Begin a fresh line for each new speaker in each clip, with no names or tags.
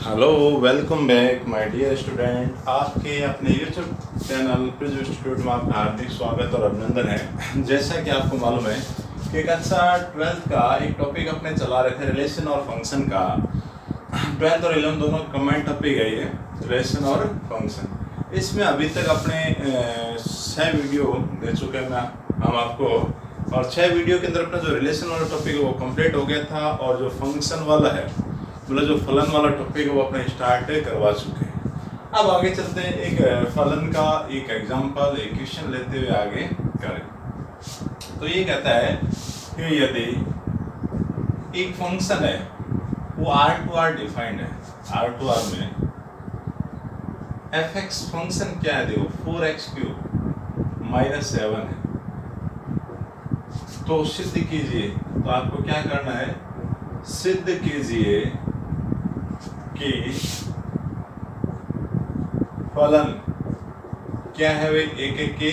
Hello, welcome back my dear student. आपके अपने YouTube channel prism institute में आपका हार्दिक स्वागत और अभिनंदन है। जैसा कि आपको मालूम है कि कक्षा 12th का एक टॉपिक अपने चला रहे थे, रिलेशन और फंक्शन का। 12th और 11th दोनों कमेंट टॉपिक है ये, रिलेशन और फंक्शन। इसमें अभी तक अपने 6 वीडियो दे चुके हैं हम आपको, और 6 वीडियो के अंदर अपना जो रिलेशन वाला टॉपिक है वो कंप्लीट हो गया था, और जो फंक्शन वाला है मतलब जो फलन वाला टॉपिक है वो अपने स्टार्ट करवा चुके हैं। अब आगे चलते हैं, एक फलन का एक एग्जांपल, एक क्वेश्चन लेते हुए आगे करें। तो ये कहता है कि यदि एक फंक्शन है वो R2R डिफाइंड है, R2R में fx फंक्शन क्या है, देखो 4x³ -7 है। तो सिद्ध कीजिए, तो आपको क्या करना है, सिद्ध कीजिए कि फलन क्या है, वे एक के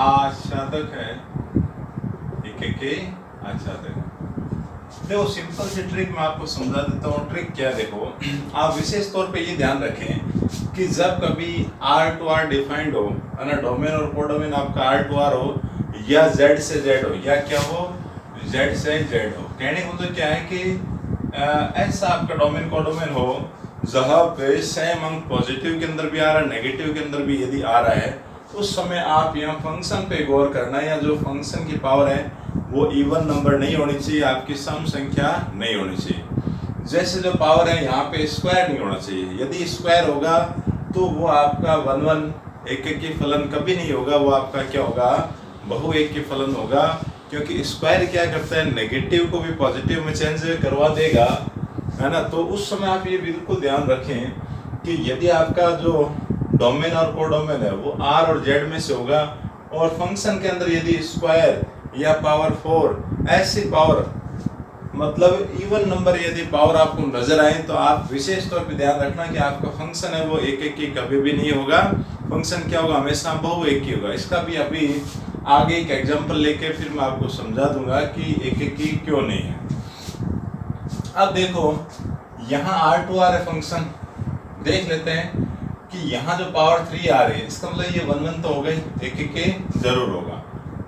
आच्छादक है, एक के आच्छादक है। देखो सिंपल सी ट्रिक मैं आपको समझा देता हूँ। ट्रिक क्या है, देखो आप विशेष तौर पे ये ध्यान रखें कि जब कभी R2R डिफाइंड हो, है ना, डोमेन और कोडोमेन आपका R2R हो, या Z से Z हो, या क्या हो, Z से Z हो। कहने को तो क्या है कि ऐसा आपका डोमेन कोडोमेन हो जहाँ पे सेम अंक पॉजिटिव के अंदर भी आ रहा है, नेगेटिव के अंदर भी यदि आ रहा है, उस समय आप यहाँ फंक्शन पे गौर करना है, या जो फंक्शन की पावर है वो इवन नंबर नहीं होनी चाहिए, आपकी सम संख्या नहीं होनी चाहिए। जैसे जो पावर है यहाँ पे स्क्वायर नहीं होना चाहिए। यदि स्क्वायर होगा तो वो आपका 1 एक की फलन कभी नहीं होगा, वो आपका क्या होगा, बहु एक की फलन होगा। क्योंकि स्क्वायर क्या करता है, नेगेटिव को भी पॉजिटिव में चेंज करवा देगा, है ना। तो उस समय आप ये बिल्कुल ध्यान रखें कि यदि आपका जो डोमेन और कोडोमेन है वो R और Z में से होगा, और फंक्शन के अंदर यदि स्क्वायर या पावर 4 ऐसी पावर मतलब इवन नंबर यदि पावर आपको नजर आए, तो आप विशेष तौर पे ध्यान रखना कि आपका फंक्शन है वो एक की कभी भी नहीं होगा। फंक्शन क्या होगा, हमेशा बहु एक की होगा। इसका भी अभी आगे एक एग्जांपल लेके फिर मैं आपको समझा दूंगा कि एक की क्यों नहीं है। अब देखो यहाँ R2R है फंक्शन, देख लेते हैं कि यहाँ जो पावर 3 आ रही है, इसका मतलब ये 1 तो हो गई, एक के जरूर होगा।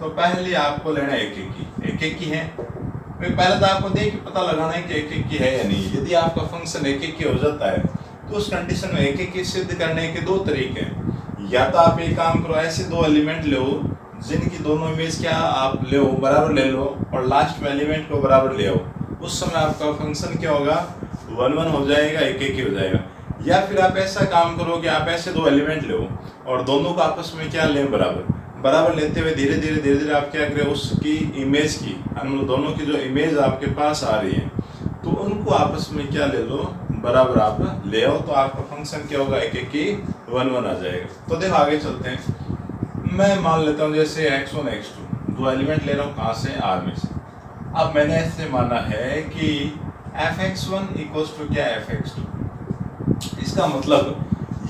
तो पहले आपको लेना है एक की है। फिर पहले तो आपको देख पता लगाना है कि एक की है या नहीं। यदि आपका फंक्शन एक की हो जाता है तो उस कंडीशन में एक की सिद्ध करने के 2 तरीके हैं। या तो आप एक काम करो, ऐसे 2 एलिमेंट लो जिनकी दोनों इमेज क्या आप ले बराबर ले लो, और लास्ट में एलिमेंट को बराबर ले आओ। उस समय आपका फंक्शन क्या होगा, 1 हो जाएगा, एक हो जाएगा। या फिर आप ऐसा काम करो कि आप ऐसे 2 एलिमेंट लो और दोनों को आपस में क्या लें, बराबर लेते हुए धीरे धीरे आप क्या करें, उसकी इमेज की, मतलब दोनों की जो इमेज आपके पास आ रही है तो उनको आपस में क्या ले लो, बराबर आप ले आओ। तो आपका फंक्शन क्या होगा, एक की 1 आ जाएगा। तो देखो आगे चलते हैं। मैं मान लेता हूँ जैसे x1 x2 2 एलिमेंट ले रहा हूँ, कहाँ से, R में से। अब मैंने ऐसे माना है कि fx1 इक्वल्स टू क्या, fx2। इसका मतलब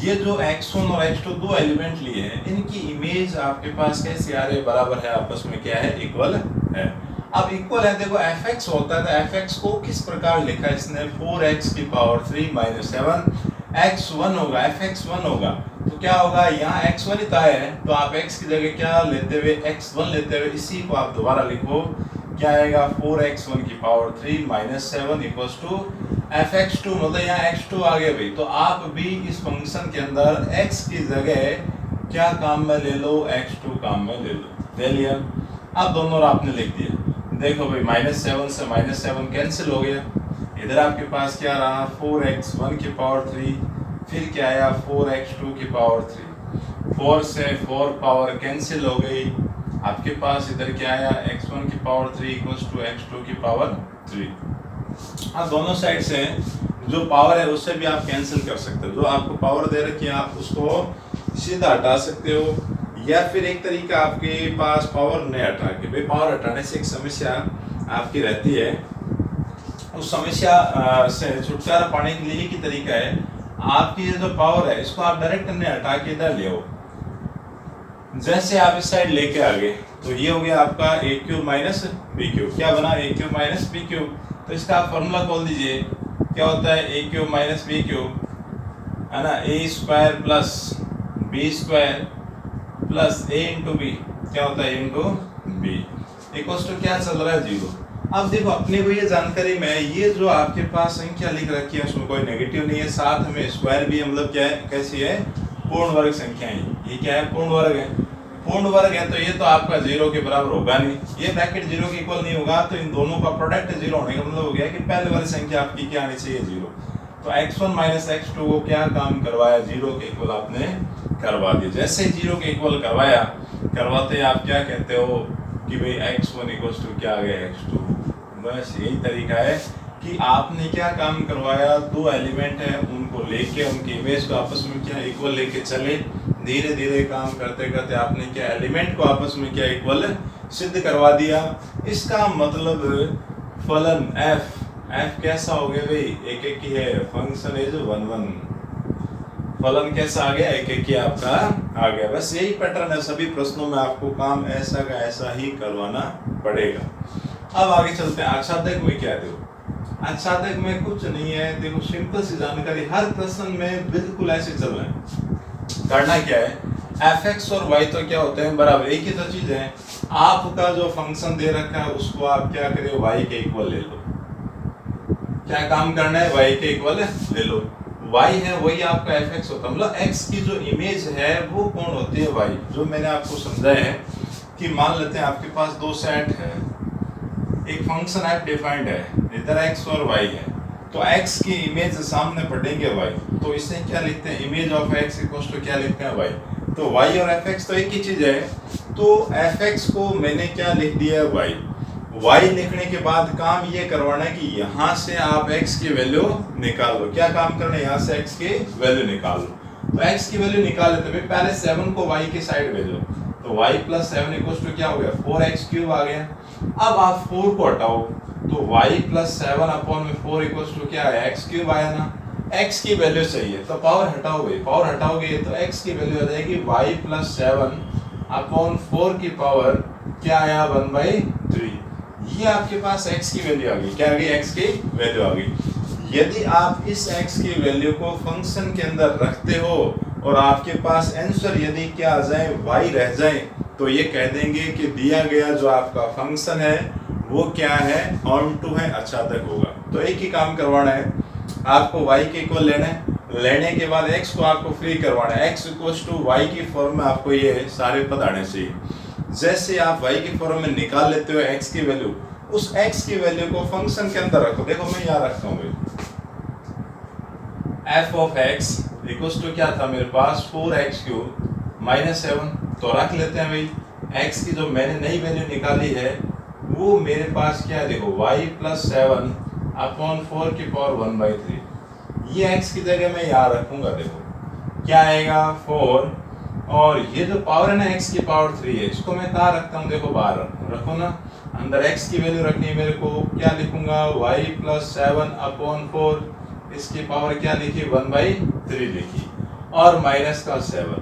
ये जो x1 और x2 2 एलिमेंट लिए हैं, इनकी इमेज आपके पास कैसे आ रही है, बराबर है, आपस में क्या है, इक्वल है। अब इक्वल है, देखो fx होता है तो fx को किस प्रकार लिखा है इसने, 4x³ -7 x1 होगा, fx1 होगा। तो क्या होगा, यहाँ x1 ही है, तो आप x की जगह क्या लेते हुए, x1 लेते हुए इसी को आप दोबारा लिखो, क्या आएगा, 4x⁻³ -7 इक्वल्स टू fx2, मतलब यहाँ x2 आ गया भाई। तो आप भी इस फंक्शन के अंदर x की जगह क्या काम में ले लो, x2 काम में ले लो, ले लिया। अब दोनों आपने लिख दिया, देखो भाई -7 से -7 कैंसिल हो गया। इधर आपके पास क्या रहा, 4x1⁻³ फिर क्या आया, 4x2⁻³। 4 से 4 पावर कैंसिल हो गई, आपके पास इधर क्या आया, x1⁻³ इक्वल्स टू x2⁻3। अब दोनों साइड से जो पावर है उससे भी आप कैंसिल कर सकते हो। जो आपको पावर दे रखी है आप उसको सीधा हटा सकते हो, या फिर एक तरीका आपके पास पावर नहीं हटा के, भाई पावर हटाने से एक समस्या आपकी रहती है, उस समस्या से छुटकारा पाने के लिए ही की तरीका है, आपकी जो पावर है इसको आप डायरेक्ट नहीं हटा के इधर ले आओ। जैसे आप इस साइड लेके आ गए तो ये हो गया आपका a³ माइनस b³। क्या बना, a³ माइनस b³। तो इसका आप फॉर्मूला खोल दीजिए, क्या होता है a³ माइनस b³ है ना, a square plus b square plus a into b क्या होता है, इंटू बी इक्वल्स टू क्या चल रहा है, 0। अब देखो अपने को ये जानकारी में ये जो आपके पास संख्या लिख रखी है उसमें कोई नेगेटिव नहीं है, साथ में स्क्वायर भी है, मतलब क्या है, कैसी है, पूर्ण वर्ग संख्या है। ये क्या है, पूर्ण वर्ग है। पूर्ण वर्ग है तो ये तो आपका 0 के बराबर होगा नहीं, ये ब्रैकेट 0 के इक्वल नहीं होगा, तो इन दोनों का प्रोडक्ट 0 होने का मतलब हो गया कि पहले वाली संख्या आपकी क्या आनी चाहिए, 0। तो x1 माइनस x2 को क्या काम करवाया, 0 के इक्वल आपने करवा दिया। जैसे 0 के इक्वल करवाते आप क्या कहते हो कि भाई x1 इक्वल्स टू क्या आ गया, x2। बस यही तरीका है कि आपने क्या काम करवाया, दो एलिमेंट है उनको लेके उनकी इमेज को आपस में क्या इक्वल लेके चले, धीरे धीरे काम करते करते आपने क्या एलिमेंट को आपस में क्या इक्वल सिद्ध करवा दिया। इसका मतलब फलन f कैसा हो गया भाई, एक एक ही है, फंक्शन इज 1 1, फलन कैसा आ गया, एक एक ही आपका आ गया। बस यही पैटर्न है, सभी प्रश्नों में आपको काम ऐसा का ऐसा ही करवाना पड़ेगा। अब आगे चलते हैं, आच्छादक में क्या दो, आच्छादक में कुछ नहीं है, देखो सिंपल सी जानकारी, हर प्रश्न में बिल्कुल ऐसे चल रहा है। करना क्या है, fx और y तो क्या होते हैं, बराबर, एक ही तो चीज है। आपका जो फंक्शन दे रखा है उसको आप क्या करें, y के इक्वल ले लो। क्या काम करना है, y के इक्वल ले लो। y है वही आपका fx होता है, मतलब x की जो इमेज है वो कौन होती है, y। जो मैंने आपको समझाया है कि मान लेते हैं आपके पास दो सेट है, एक फंक्शन f डिफाइंड है, इधर x और y है, तो x की इमेज सामने पढ़ेंगे y, तो इसे क्या लिखते हैं, image of x equals to क्या लिखते हैं, y। तो y और fx तो एक ही चीज है, तो fx को मैंने क्या लिख दिया है, y लिखने के बाद काम ये करवाना है कि यहाँ से आप x की वैल्यू निकाल लो। क्या काम करना है, यहाँ से x की वैल्यू निकाल लो। तो x की वैल्यू निकाल लेते हैं, पहले 7 को y की साइड भेजो, तो y प्लस 7 इक्वल्स टू क्या हो गया, 4x क्यूब आ गया। अब आप 4 को हटाओ तो y प्लस 7 अपॉन में 4 इक्वल्स टू क्या है, x क्यूब आया ना। x की वैल्यू चाहिए तो पावर हटाओगे, पावर हटाओगे तो x की वैल्यू आ जाएगी y प्लस 7 अपॉन 4 की पावर क्या आया, 1/3। ये आपके पास x की वैल्यू आ गई, क्या आ गई, x की वैल्यू आ गई। यदि आप इस x की वैल्यू को फंक्शन के अंदर रखते हो और आपके पास आंसर यदि क्या आ जाए, y रह जाए, तो ये कह देंगे कि दिया गया जो आपका फंक्शन है वो क्या है, ऑन टू है, आच्छादक होगा। तो एक ही काम करवाना है आपको, y के इक्वल लेना है, लेने के बाद x को आपको फ्री करवाना है, x इक्वल्स टू y की फॉर्म में आपको ये सारे पद आने चाहिए। जैसे आप y की फॉर्म में निकाल लेते हो x की वैल्यू, उस x की वैल्यू को फंक्शन के अंदर रखो। देखो मैं यहाँ रखता हूँ f of x equals to क्या था मेरे पास, 4x क्यूब माइनस 7, तो रख लेते हैं भाई। x की जो मैंने नई वैल्यू निकाली है वो मेरे पास क्या है, देखो y प्लस 7 अपॉन 4 की पावर 1/3। ये x की जगह मैं यहाँ रखूंगा, देखो क्या आएगा, 4, और ये जो पावर है ना x की पावर 3 है, इसको मैं कहाँ रखता हूँ, देखो बाहर रखो ना, अंदर x की वैल्यू रखनी है मेरे को, क्या लिखूंगा, y प्लस 7 अपॉन 4, इसकी पावर क्या लिखी, 1/3 लिखी, और माइनस का 7।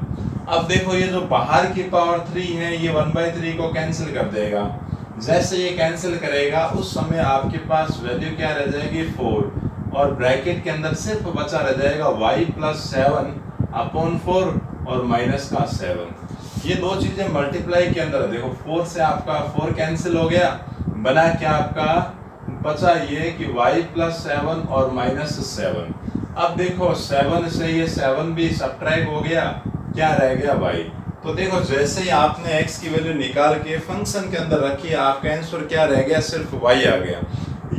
अब देखो ये जो बाहर की पावर 3 है ये 1/3 को कैंसिल कर देगा। जैसे ये कैंसिल करेगा उस समय आपके पास वैल्यू क्या रह जाएगी, 4, और ब्रैकेट के अंदर सिर्फ बचा रह जाएगा y प्लस 7 अपॉन 4 और माइनस का 7। ये दो चीजें मल्टीप्लाई के अंदर है, देखो 4 से आपका 4 कैंसिल हो गया, बना क्या आपका, बचा ये कि y प्लस 7 और माइनस 7। अब देखो 7 से ये 7 भी सब्ट्रैक्ट हो गया, क्या रह गया, y। तो देखो जैसे ही आपने x की वैल्यू निकाल के फंक्शन के अंदर रखी, आपका आंसर क्या रह गया, सिर्फ y आ गया।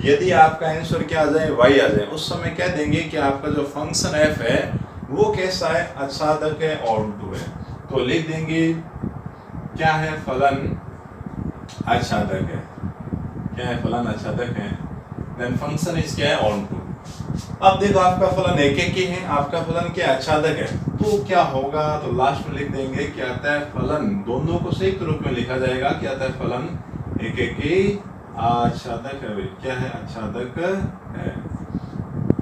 यदि आपका आंसर क्या आ जाए, y आ जाए, उस समय कह देंगे कि आपका जो फंक्शन f है वो कैसा है, आच्छादक है, ऑन टू है। तो लिख देंगे क्या है, फलन आच्छादक है, क्या है, फलन आच्छादक है, देन फंक्शन इज क्या है, ऑन टू। अब देखो आपका फलन एक एक ही है, आपका फलन क्या आच्छादक है, तो क्या होगा, तो लास्ट में लिख देंगे क्या आता है, फलन, दोनों को संयुक्त रूप में लिखा जाएगा, क्या आता है, फलन एक एक ही आच्छादक है, क्या है, आच्छादक है।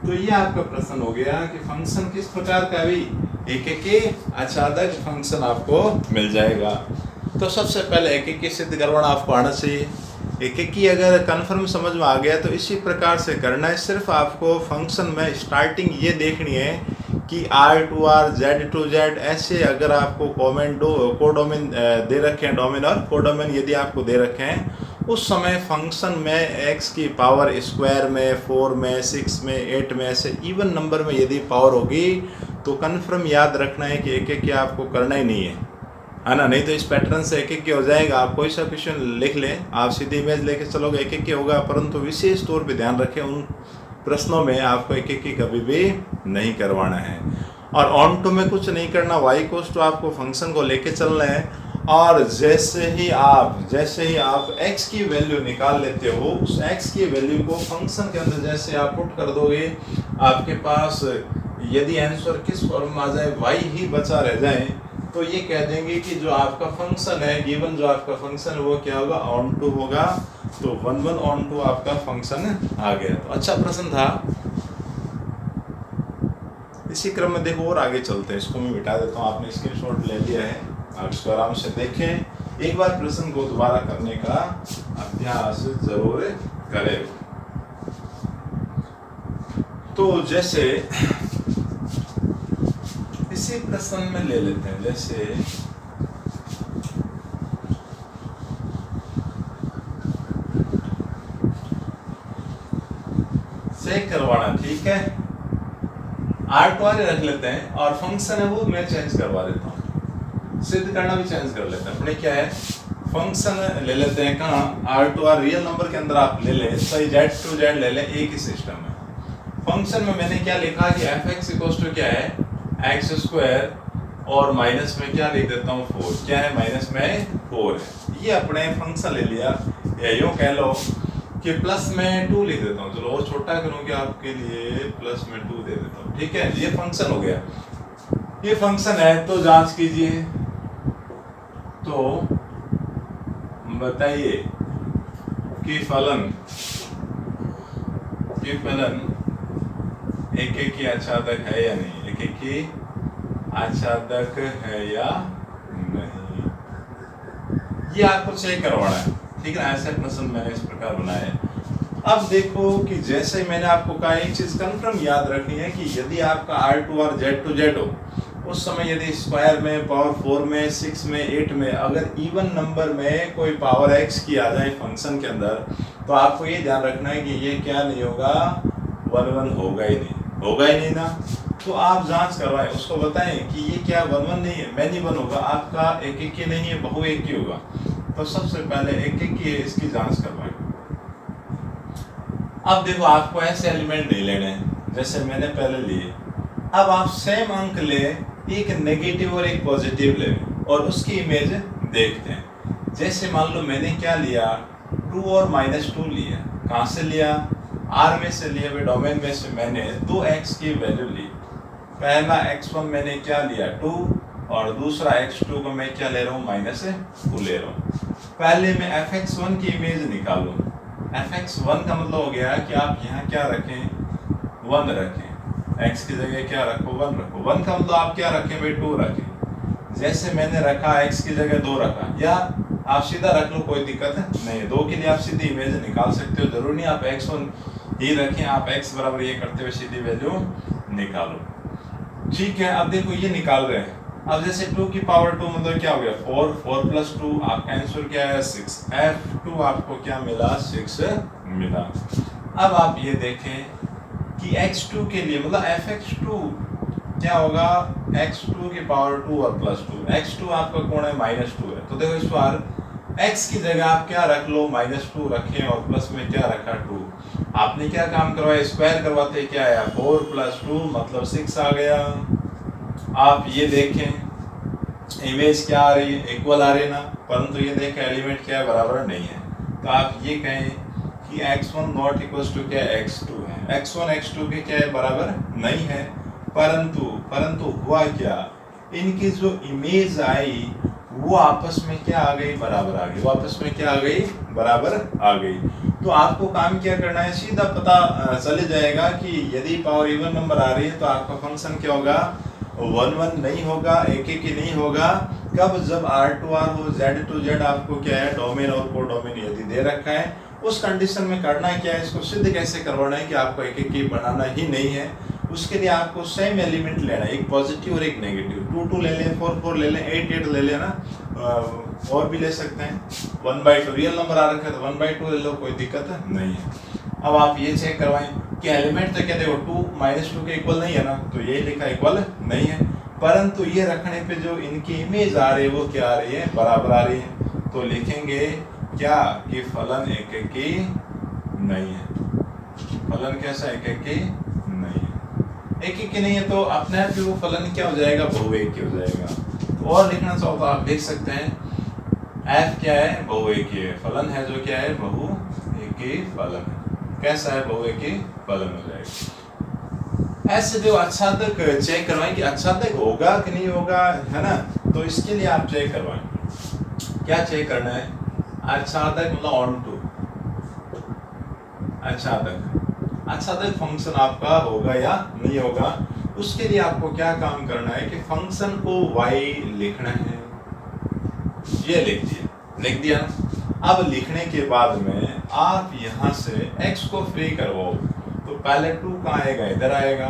तो ये आपका प्रश्न हो गया कि फंक्शन किस प्रकार का, भी एक एक ही आच्छादक फंक्शन आपको मिल जाएगा। तो सबसे पहले एक एक ही सिद्ध करवाना आपको आना चाहिए। एक एक ही अगर कन्फर्म समझ में आ गया तो इसी प्रकार से करना है। सिर्फ आपको फंक्शन में स्टार्टिंग ये देखनी है कि R2R Z2Z ऐसे अगर आपको कोडोमेन दे रखे हैं, डोमेन और कोडोमेन यदि आपको दे रखे हैं, उस समय फंक्शन में x की पावर स्क्वायर में, 4 में, 6 में, 8 में ऐसे इवन नंबर में यदि पावर होगी तो कन्फर्म याद रखना है कि एक एक की आपको करना ही नहीं है ना, नहीं तो इस पैटर्न से एक एक की हो जाएगा। आप कोई सा क्वेश्चन लिख लें, आप सीधी इमेज लेके चलोगे एक एक की होगा, परंतु विशेष तौर पे ध्यान रखें उन प्रश्नों में आपको एक एक की कभी भी नहीं करवाना है। और ऑन टू में कुछ नहीं करना, वाई कोस टू आपको फंक्शन को लेके चलना है, और जैसे ही आप x की वैल्यू निकाल लेते हो, उस x की वैल्यू को फंक्शन के अंदर जैसे आप पुट कर दोगे, आपके पास यदि आंसर किस फॉर्म में आ जाए, y ही बचा रह जाए, तो ये कह देंगे कि जो आपका फंक्शन है, गिवन जो आपका फंक्शन है वो क्या होगा, ऑन टू होगा। तो 1 1 ऑन टू आपका फंक्शन आ गया। तो अच्छा प्रश्न था। इसी क्रम में देखो और आगे चलते हैं, इसको मैं मिटा देता हूँ, आपने स्क्रीनशॉट ले लिया है, आप इसको आराम से देखें, एक बार प्रश्न को दोबारा करने का अभ्यास जरूर करें। तो जैसे इसी प्रश्न में ले लेते हैं, जैसे चेक करवाना, ठीक है, R2R रख लेते हैं और फंक्शन है वो मैं चेंज करवा देता हूँ, सिद्ध करना भी चेंज कर लेते हैं। अपने क्या है, फंक्शन ले लेते हैं कहाँ, R2R रियल नंबर के अंदर आप ले लें, सही Z2Z ले लें, एक ही सिस्टम है। फंक्शन में मैंने क्या लिखा कि fx इक्वल्स टू क्या है, एक्स स्क्वायर, और माइनस में क्या लिख देता हूँ 4, क्या है माइनस में 4 है। ये अपने फंक्शन ले लिया, या यूँ कह लो कि प्लस में 2 लिख देता हूँ, चलो और छोटा करूँगी आपके लिए, प्लस में 2 दे देता हूँ, ठीक है। ये फंक्शन हो गया, ये फंक्शन है। तो जांच कीजिए, तो बताइए कि फलन एक एक की आच्छादक है या नहीं, एक एक की आच्छादक है या नहीं, ये आपको चेक करवाना है, ठीक है। ऐसे प्रश्न मैंने इस प्रकार बनाए। अब देखो कि जैसे मैंने आपको कहा, एक चीज कंफर्म याद रखनी है कि यदि आपका R2R Z2Z हो, उस समय यदि स्क्वायर में, पावर 4 में, 6 में, 8 में अगर इवन नंबर में कोई पावर x की आ जाए फंक्शन के अंदर, तो आपको ये ध्यान रखना है कि ये क्या नहीं होगा, 1 1 होगा ही नहीं ना। तो आप जांच करवाएं, उसको बताएं कि ये क्या 1 1 नहीं है, मैनी 1 होगा, आपका एक एक की नहीं है, बहु एक की होगा। तो सबसे पहले एक एक की है, इसकी जांच करवाएं। अब देखो, आपको ऐसे एलिमेंट नहीं लेने जैसे मैंने पहले लिए। अब आप सेम अंक ले, एक नेगेटिव और एक पॉजिटिव ले, और उसकी इमेज देखते हैं। जैसे मान लो मैंने क्या लिया, 2 और -2 लिया। कहाँ से लिया, R में से लिया, वे डोमेन में से मैंने 2x की वैल्यू ली। पहला x1 मैंने क्या लिया 2, और दूसरा x2 को मैं क्या ले रहा हूँ, -2 ले रहा हूँ। पहले मैं fx1 की इमेज निकालूँ। fx1 का मतलब हो गया कि आप यहाँ क्या रखें, 1 रखें, x की जगह क्या रखो, 1 रखो। 1 का मतलब आप क्या रखें भाई, 2 रखें। जैसे मैंने रखा, x की जगह 2 रखा, या आप सीधा रख लो, कोई दिक्कत नहीं है। 2 के लिए आप सीधी इमेज निकाल सकते हो, जरूरी नहीं आप x1 ही रखें, आप x बराबर ये करते हुए सीधी वैल्यू निकालो, ठीक है। अब देखो ये निकाल रहे हैं। अब जैसे 2 की पावर 2 मतलब क्या हो गया, 4, 4 + 2, आपका आंसर क्या है 6। f2 आपको क्या मिला, 6 मिला। अब आप ये देखें कि x2 के लिए मतलब fx2 क्या होगा, x2 की पावर 2 और +2, x2 आपका कोण है -2 है। तो देखो इस बार x की जगह आप क्या रख लो, -2 रखें, और प्लस में क्या रखा 2। आपने क्या काम करवाया, स्क्वायर करवाते क्या आया, 4 + 2 मतलब 6 आ गया। आप ये देखें इमेज क्या आ रही है, इक्वल आ रही है ना, परंतु ये देखें एलिमेंट क्या है, बराबर नहीं है। तो आप ये कहें कि x1 नॉट इक्वल्स टू क्या x2 है, x1 x2 के क्या है, बराबर नहीं है। परंतु हुआ क्या, इनकी जो इमेज आई वो आपस में क्या आ गई, बराबर आ गई। वो आपस में क्या आ गई, बराबर आ गई। तो आपको काम क्या करना है, सीधा पता चले जाएगा कि यदि पावर इवन नंबर आ रही है तो आपका फंक्शन क्या होगा, 1 1 नहीं होगा, एक एक ही नहीं होगा। कब, जब R2R हो, Z2Z आपको क्या है, डोमेन और कोडोमेन यदि दे रखा है, उस कंडीशन में करना क्या है, इसको सिद्ध कैसे करवाना है कि आपको एक एक की बनाना ही नहीं है। उसके लिए आपको सेम एलिमेंट लेना है, एक पॉजिटिव और एक नेगेटिव। 2 2 ले लें, 4 4 ले लें, 8 8 ले लें ना, और भी ले सकते हैं। 1/2 रियल नंबर आ रखा है तो 1/2 ले लो, कोई दिक्कत नहीं है। अब आप ये चेक करवाएं कि एलिमेंट तो क्या देखो 2 -2 के इक्वल नहीं है ना, तो ये लिखा इक्वल नहीं है, परंतु ये रखने पे जो इनकी इमेज आ रही है वो क्या आ रही है, बराबर आ रही है। तो लिखेंगे क्या कि फलन एक की नहीं है, फलन कैसा एक की नहीं है। एक की नहीं है तो अपने आप ही वो फलन क्या हो जाएगा, बहुएकी हो जाएगा। तो और लिखना चाहो तो आप लिख सकते हैं f क्या है, बहुएकी है, फलन है जो क्या है, बहुएकी फलन है। कैसा है, बहुएकी फलन हो जाएगा। ऐसे जो आच्छादक चेक करवाएं कि आच्छादक होगा कि नहीं होगा, है ना, तो इसके लिए आप चेक करवाएं। क्या चेक करना है, आच्छादक मतलब ऑन टू आच्छादक फंक्शन आपका होगा या नहीं होगा। उसके लिए आपको क्या काम करना है कि फंक्शन को y लिखना है, ये लिख दिया ना। अब लिखने के बाद में आप यहाँ से x को फ्री करवाओ, तो पहले 2 कहाँ आएगा, इधर आएगा,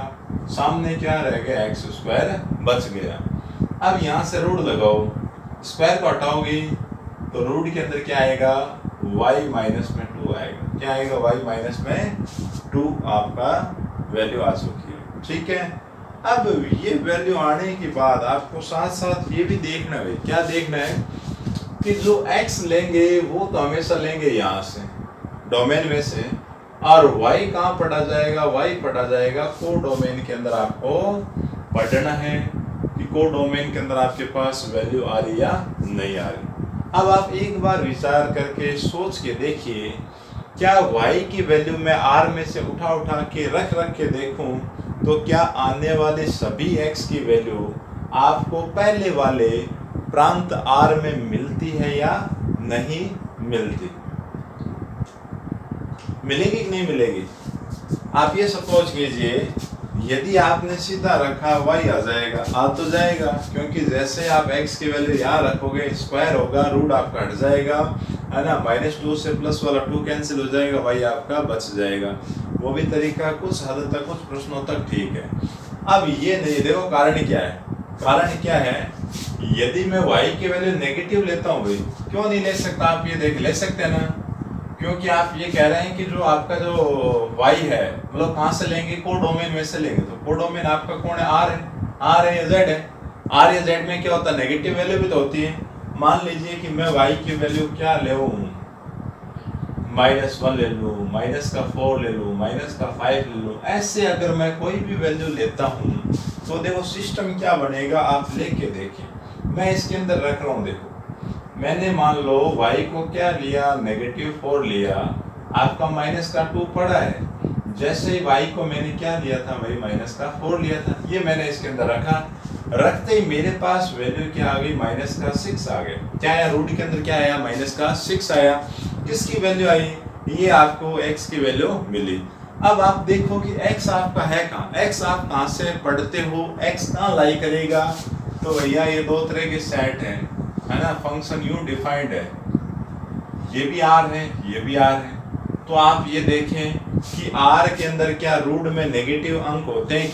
सामने क्या रहेगा, x² बच गया। अब यहाँ से रूट लगाओ, स्क्वायर को हटाओगे तो रूट के अंदर क्या आएगा, y माइनस में 2 आएगा। क्या आएगा, y माइनस में 2 आपका वैल्यू आ चुकी है, ठीक है। अब ये वैल्यू आने के बाद आपको साथ साथ ये भी देखना है, क्या देखना है कि जो x लेंगे वो तो हमेशा लेंगे यहाँ से डोमेन में से, और y कहाँ पढ़ा जाएगा, y पढ़ा जाएगा को डोमेन के अंदर। आपको पढ़ना है कि को डोमेन के अंदर आपके पास वैल्यू आ रही या नहीं आ रही। अब आप एक बार विचार करके सोच के देखिए, क्या y की वैल्यू मैं r में से उठा के रख के देखूं तो क्या आने वाले सभी x की वैल्यू आपको पहले वाले प्रांत R में मिलती है या नहीं मिलती, मिलेगी कि नहीं मिलेगी। आप ये सपोज कीजिए, यदि आपने सीधा रखा y आ जाएगा, आ तो जाएगा, क्योंकि जैसे आप x की वैल्यू यहाँ रखोगे स्क्वायर होगा, रूट आपका हट जाएगा, है ना, -2 से प्लस वाला 2 कैंसिल हो जाएगा, y आपका बच जाएगा। वो भी तरीका कुछ हद तक, कुछ प्रश्नों तक ठीक है। अब ये नहीं, देखो कारण क्या है, कारण क्या है, यदि मैं y की वैल्यू नेगेटिव लेता हूँ भाई, क्यों नहीं ले सकता, आप ये देख ले सकते हैं ना, क्योंकि आप ये कह रहे हैं कि जो आपका जो y है मतलब कहाँ से लेंगे, को डोमेन में से लेंगे, तो को डोमेन आपका कौन है, r है या z है। r या z में क्या होता है, नेगेटिव वैल्यू भी तो होती है। मान लीजिए कि मैं y की वैल्यू क्या ले -1 ले लूँ, -4 ले लूँ, -5 ले लूँ, ऐसे अगर मैं कोई भी वैल्यू लेता हूँ तो देखो सिस्टम क्या बनेगा, आप लेके देखिए। मैं इसके अंदर रख रहा हूँ, देखो मैंने मान लो y को क्या लिया, -4 लिया, आपका -2 पड़ा है। जैसे ही y को मैंने क्या लिया था भाई, -4 लिया था, ये मैंने इसके अंदर रखा, रखते ही मेरे पास वैल्यू क्या आ गई, -6 आ गए। क्या आया, रूट के अंदर क्या आया, -6 आया। किसकी वैल्यू आई, ये आपको x की वैल्यू मिली। अब आप देखो कि x आपका है कहाँ, x आप कहाँ से पढ़ते हो, x कहाँ लाई करेगा, तो भैया ये दो तरह के सेट है ना, फंक्शन यू डिफाइंड है, ये भी r है, ये भी r है। तो आप ये देखें कि r के अंदर क्या रूट में नेगेटिव अंक होते हैं,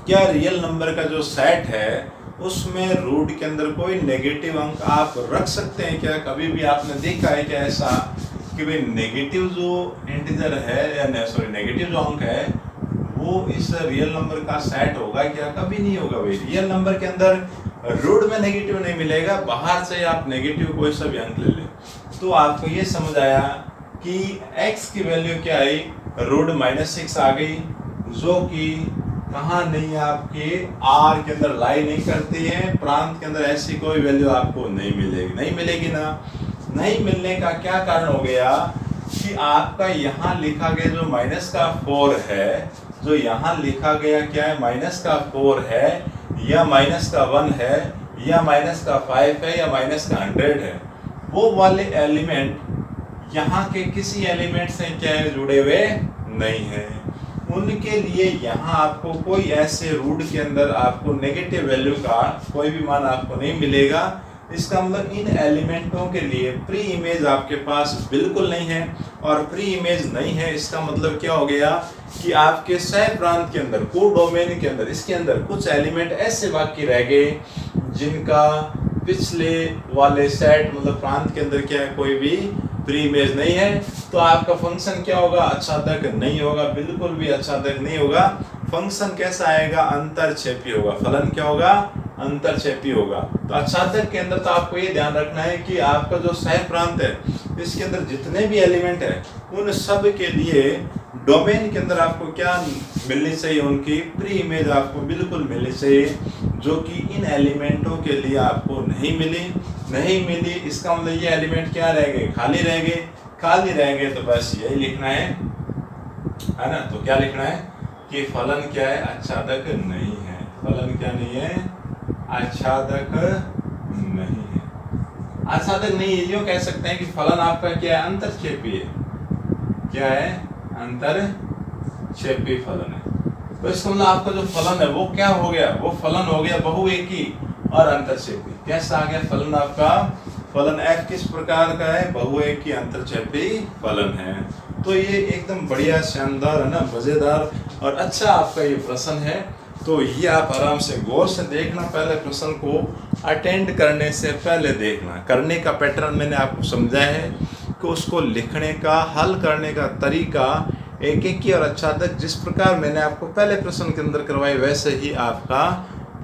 क्या रियल नंबर का जो सेट है उसमें रूट के अंदर कोई नेगेटिव अंक आप रख सकते हैं क्या, कभी भी आपने देखा है क्या ऐसा कि भाई नेगेटिव जो इंटीजर है या सॉरी नेगेटिव जो अंक है वो इस रियल नंबर का सेट होगा क्या, कभी नहीं होगा भाई। रियल नंबर के अंदर रूट में नेगेटिव नहीं मिलेगा, बाहर से आप नेगेटिव कोई सा भी अंक ले लें। तो आपको ये समझ आया कि x की वैल्यू क्या आई, रूट -6 आ गई, जो कि कहाँ नहीं है, आपके r के अंदर लाई नहीं करती है, प्रांत के अंदर ऐसी कोई वैल्यू आपको नहीं मिलेगी ना। नहीं मिलने का क्या कारण हो गया कि आपका यहाँ लिखा गया जो -4 है, जो यहाँ लिखा गया क्या है, -4 है या -1 है या -5 है या -100 है, वो वाले एलिमेंट यहाँ के किसी एलिमेंट से क्या है, जुड़े हुए नहीं है। उनके लिए यहाँ आपको कोई ऐसे रूट के अंदर आपको नेगेटिव वैल्यू का कोई भी मान आपको नहीं मिलेगा। इसका मतलब इन एलिमेंटों के लिए प्री इमेज आपके पास बिल्कुल नहीं है, और प्री इमेज नहीं है इसका मतलब क्या हो गया कि आपके सह प्रांत के अंदर, कोडोमेन के अंदर, इसके अंदर कुछ एलिमेंट ऐसे बाकी रह गए जिनका पिछले वाले सेट मतलब प्रांत के अंदर क्या है, कोई भी प्री इमेज नहीं है। तो आपका फंक्शन क्या होगा, आच्छादक नहीं होगा, बिल्कुल भी आच्छादक नहीं होगा। फंक्शन कैसा आएगा, अंतरक्षेपी होगा। फलन क्या होगा, अंतरक्षेपी होगा। तो आच्छादक के अंदर तो आपको ये ध्यान रखना है कि आपका जो सह प्रांत है इसके अंदर जितने भी एलिमेंट है उन सब के लिए डोमेन के अंदर आपको क्या मिलनी चाहिए, उनकी प्री इमेज आपको बिल्कुल मिलनी चाहिए, जो कि इन एलिमेंटों के लिए आपको नहीं मिली। इसका मतलब ये एलिमेंट क्या रह गए, खाली रह गए। तो बस यही लिखना है ना। तो क्या लिखना है कि फलन क्या है, आच्छादक नहीं है। फलन क्या नहीं है, आच्छादक नहीं है। आच्छादक नहीं है, यूँ कह सकते हैं कि फलन आपका क्या है, अंतरक्षेपी है। क्या है, अंतरक्षेपी फलन है। तो इसका मतलब आपका जो फलन है वो क्या हो गया, वो फलन हो गया बहुएकी और अंतरक्षेपी। कैसा आ गया फलन आपका, फलन f किस प्रकार का है, बहुएकी अंतरक्षेपी फलन है। तो ये एकदम बढ़िया, शानदार है ना, मजेदार और अच्छा आपका ये प्रश्न है। तो ये आप आराम से गौर से देखना, पहले प्रश्न को अटेंड करने से पहले देखना। करने का पैटर्न मैंने आपको समझाया है कि उसको लिखने का, हल करने का तरीका एकेकी और आच्छादक जिस प्रकार मैंने आपको पहले प्रश्न के अंदर करवाई वैसे ही आपका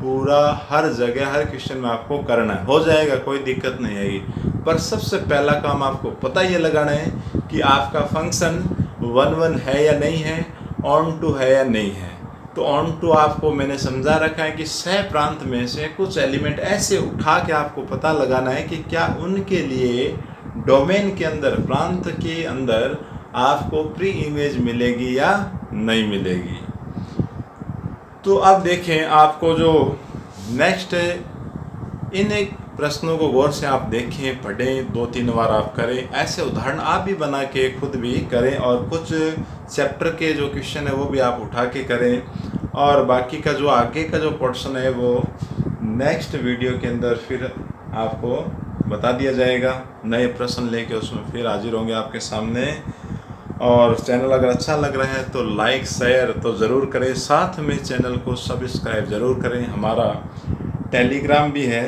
पूरा हर जगह हर क्वेश्चन में आपको करना है। हो जाएगा, कोई दिक्कत नहीं आएगी। पर सबसे पहला काम आपको पता ये लगाना है कि आपका फंक्शन 1 है या नहीं है, ऑन टू है या नहीं है। तो ऑन टू आपको मैंने समझा रखा है कि सह प्रांत में से कुछ एलिमेंट ऐसे उठा के आपको पता लगाना है कि क्या उनके लिए डोमेन के अंदर, प्रांत के अंदर आपको प्री इमेज मिलेगी या नहीं मिलेगी। तो अब देखें, आपको जो नेक्स्ट इन एक प्रश्नों को गौर से आप देखें, पढ़ें, 2-3 बार आप करें। ऐसे उदाहरण आप भी बना के खुद भी करें, और कुछ चैप्टर के जो क्वेश्चन है वो भी आप उठा के करें। और बाकी का जो आगे का जो पोर्शन है वो नेक्स्ट वीडियो के अंदर फिर आपको बता दिया जाएगा। नए प्रश्न लेके उसमें फिर हाजिर होंगे आपके सामने। और चैनल अगर अच्छा लग रहा है तो लाइक शेयर तो ज़रूर करें, साथ में चैनल को सब्सक्राइब ज़रूर करें। हमारा टेलीग्राम भी है,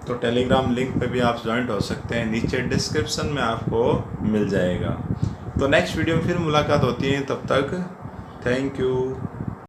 तो टेलीग्राम लिंक पे भी आप ज्वाइंट हो सकते हैं, नीचे डिस्क्रिप्शन में आपको मिल जाएगा। तो नेक्स्ट वीडियो में फिर मुलाकात होती है, तब तक थैंक यू।